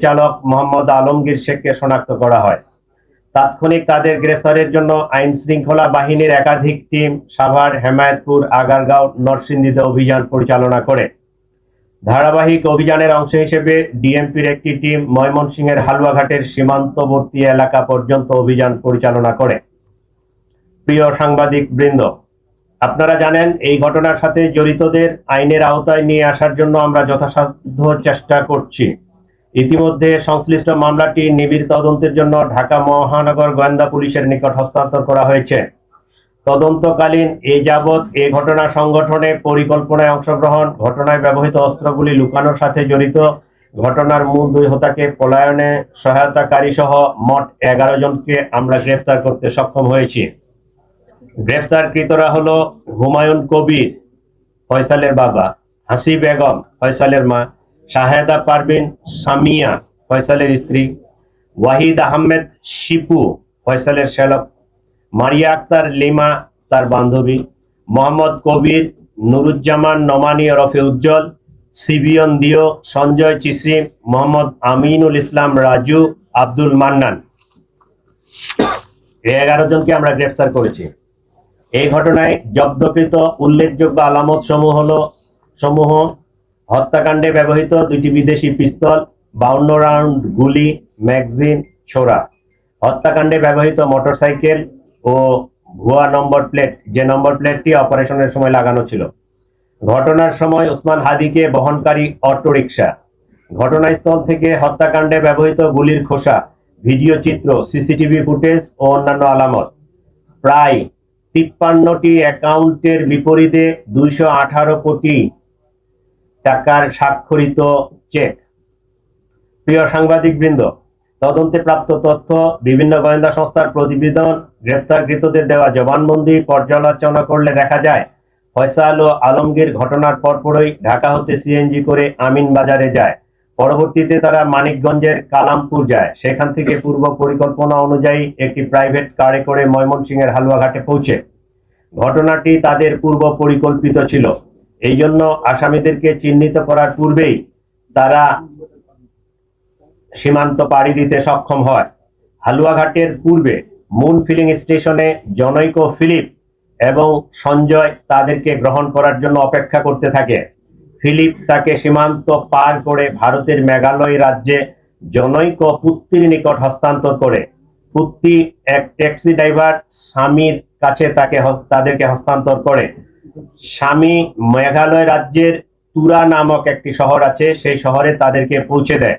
চালক মোহাম্মদ আলমগীর শেখকে শনাক্ত করা হয়। তাৎক্ষণিক তাদের গ্রেফতারের জন্য আইন শৃঙ্খলা বাহিনীর একাধিক টিম সাভার, হেমায়েতপুর, আগারগাঁও, নরসিংদীতে অভিযান পরিচালনা করে। ধারাবাহিক অভিযানের অংশ হিসেবে ডিএমপির একটি টিম ময়মনসিংহের হালুয়াঘাটের সীমান্তবর্তী এলাকা পর্যন্ত অভিযান পরিচালনা করে। প্রিয় সাংবাদিক বৃন্দ, আপনারা জানেন এই ঘটনার সাথে জড়িতদের আইনের আওতায় নিয়ে আসার জন্য আমরা যথাসাধ্য চেষ্টা করছি। ইতিমধ্যে সংশ্লিষ্ট মামলাটি নিবিড় তদন্তের জন্য ঢাকা মহানগর গোয়েন্দা পুলিশের নিকট হস্তান্তর করা হয়েছে। তদন্তকালীন এ যাবৎ এ ঘটনা সংগঠনে পরিকল্পনায় অংশগ্রহণ, ঘটনায় ব্যবহৃত অস্ত্রগুলি লুকানোর সাথে জড়িত, ঘটনার মূল দুই হোতাকে পলায়নে সহায়তাকারী সহ মোট 11 জনকে আমরা গ্রেফতার করতে সক্ষম হয়েছি। গ্রেফতারকৃতরা হলো হুমায়ুন কবির, ফয়সালের বাবা; হাসি বেগম, ফয়সালের মা; শাহেদা পারভিন সামিয়া, ফয়সালের স্ত্রী; ওয়াহিদ আহমেদ শিপু, ফয়সালের শ্যালক; মারিয়া আক্তার লিমা, তার বান্ধবী; মোহাম্মদ কবির, নুরুজ্জামান নোমানী ওরফে উজ্জ্বল, সিবিয়ন দিও, সঞ্জয় চিসিম, মোহাম্মদ আমিনুল ইসলাম রাজু, আব্দুল মান্নান, 11 জনকে আমরা গ্রেফতার করেছি। এই ঘটনায় জব্দকৃত উল্লেখযোগ্য আলামত সমূহ: হত্যাকাণ্ডে ব্যবহৃত 2টি বিদেশি পিস্তল, 52 রাউন্ড গুলি, ম্যাগজিন, ছোরা; হত্যাকাণ্ডে ব্যবহৃত মোটরসাইকেল ও ভুয়া নম্বর প্লেট, যে নম্বর প্লেটটি অপারেশনের সময় লাগানো ছিল; ঘটনার সময় ওসমান হাদিকে বহনকারী অটোরিকশা; ঘটনাস্থল থেকে হত্যাকাণ্ডে ব্যবহৃত গুলির খোসা, ভিডিও চিত্র, সিসিটিভি ফুটেজ ও অন্যান্য আলামত; প্রায় 53টি অ্যাকাউন্টের বিপরীতে 218 কোটি টাকার স্বাক্ষরিত চেক। প্রিয় সাংবাদিক বৃন্দ, তদন্তে প্রাপ্ত তথ্য, বিভিন্ন গোয়েন্দা সংস্থার প্রতিবেদন, গ্রেফতারকৃতদের দেওয়া জবানবন্দি পর্যালোচনা করলে দেখা যায় ফয়সাল ও আলমগীর ঘটনার পরপরই ঢাকা হতে সিএনজি করে আমিন বাজারে যায়। পরবর্তীতে তারা মানিকগঞ্জের কালামপুর যায়। সেখান থেকে পূর্ব পরিকল্পনা অনুযায়ী একটি প্রাইভেট কারে করে ময়মনসিংহের হালুয়াঘাটে পৌঁছে। ঘটনাটি তাদের পূর্ব পরিকল্পিত ছিল। এই জন্য আসামিদেরকে চিহ্নিত করার পূর্বেই তারা সীমান্ত পাড়ি দিতে সক্ষম হয়। হালুয়াঘাটের পূর্বে মুন ফিলিং স্টেশনে জনৈক ফিলিপ এবং সঞ্জয় তাদেরকে গ্রহণ করার জন্য অপেক্ষা করতে থাকে। ফিলিপ তাকে সীমান্ত পার করে ভারতের মেঘালয় রাজ্যে জনৈক পুত্তির নিকট হস্তান্তর করে। পুত্তি এক ট্যাক্সি ড্রাইভার স্বামীর কাছে তাদেরকে হস্তান্তর করে। স্বামী মেঘালয় রাজ্যের তুরা নামক একটি শহর আছে, সেই শহরে তাদেরকে পৌঁছে দেয়।